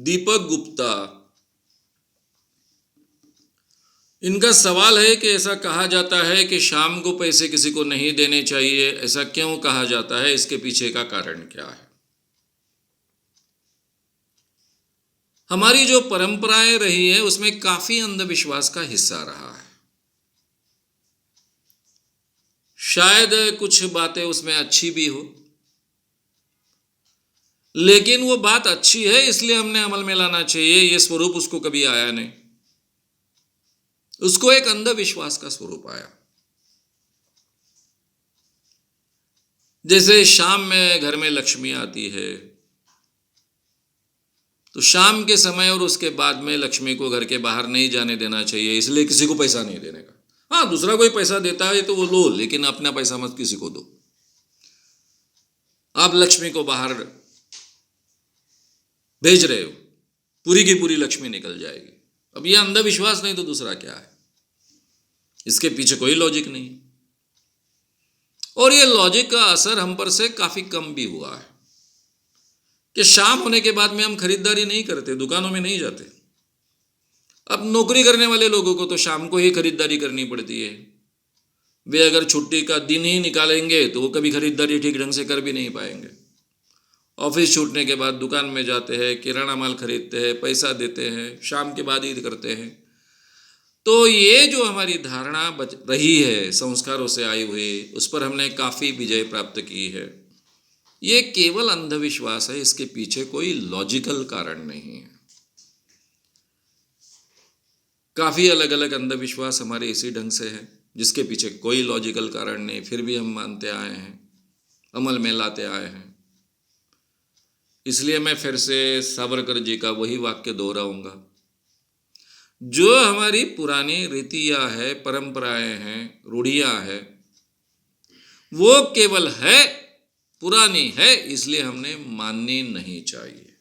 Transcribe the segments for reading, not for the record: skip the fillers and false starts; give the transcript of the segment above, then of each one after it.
दीपक गुप्ता, इनका सवाल है कि ऐसा कहा जाता है कि शाम को पैसे किसी को नहीं देने चाहिए, ऐसा क्यों कहा जाता है, इसके पीछे का कारण क्या है। हमारी जो परंपराएं रही है उसमें काफी अंधविश्वास का हिस्सा रहा है। शायद कुछ बातें उसमें अच्छी भी हो, लेकिन वो बात अच्छी है इसलिए हमने अमल में लाना चाहिए, ये स्वरूप उसको कभी आया नहीं। उसको एक अंधविश्वास का स्वरूप आया। जैसे शाम में घर में लक्ष्मी आती है, तो शाम के समय और उसके बाद में लक्ष्मी को घर के बाहर नहीं जाने देना चाहिए, इसलिए किसी को पैसा नहीं देने का। हाँ, दूसरा कोई पैसा देता है तो वो लो, लेकिन अपना पैसा मत किसी को दो। आप लक्ष्मी को बाहर भेज रहे हो, पूरी की पूरी लक्ष्मी निकल जाएगी। अब यह अंधविश्वास नहीं तो दूसरा क्या है, इसके पीछे कोई लॉजिक नहीं। और ये लॉजिक का असर हम पर से काफी कम भी हुआ है कि शाम होने के बाद में हम खरीदारी नहीं करते, दुकानों में नहीं जाते। अब नौकरी करने वाले लोगों को तो शाम को ही खरीदारी करनी पड़ती है। वे अगर छुट्टी का दिन ही निकालेंगे तो वो कभी खरीदारी ठीक ढंग से कर भी नहीं पाएंगे। ऑफिस छूटने के बाद दुकान में जाते हैं, किराना माल खरीदते हैं, पैसा देते हैं, शाम के बाद ही करते हैं। तो ये जो हमारी धारणा बच रही है संस्कारों से आई हुई, उस पर हमने काफ़ी विजय प्राप्त की है। ये केवल अंधविश्वास है, इसके पीछे कोई लॉजिकल कारण नहीं है। काफ़ी अलग अलग अंधविश्वास हमारे इसी ढंग से है, जिसके पीछे कोई लॉजिकल कारण नहीं, फिर भी हम मानते आए हैं, अमल में लाते आए हैं। इसलिए मैं फिर से सावरकर जी का वही वाक्य दोहराऊंगा, जो हमारी पुरानी रीतियां है, परंपराएं हैं, रूढ़ियां है, वो केवल है, पुरानी है, इसलिए हमने माननी नहीं चाहिए।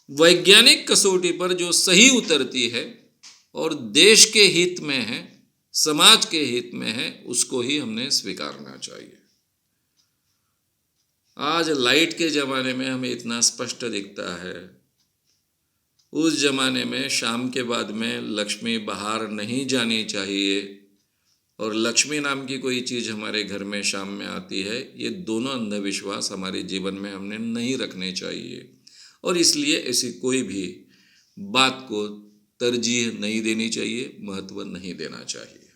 वैज्ञानिक कसौटी पर जो सही उतरती है और देश के हित में है, समाज के हित में है, उसको ही हमने स्वीकारना चाहिए। आज लाइट के ज़माने में हमें इतना स्पष्ट दिखता है, उस ज़माने में शाम के बाद में लक्ष्मी बाहर नहीं जानी चाहिए और लक्ष्मी नाम की कोई चीज़ हमारे घर में शाम में आती है। ये दोनों अंधविश्वास हमारे जीवन में हमने नहीं रखने चाहिए और इसलिए ऐसी कोई भी बात को तरजीह नहीं देनी चाहिए, महत्व नहीं देना चाहिए।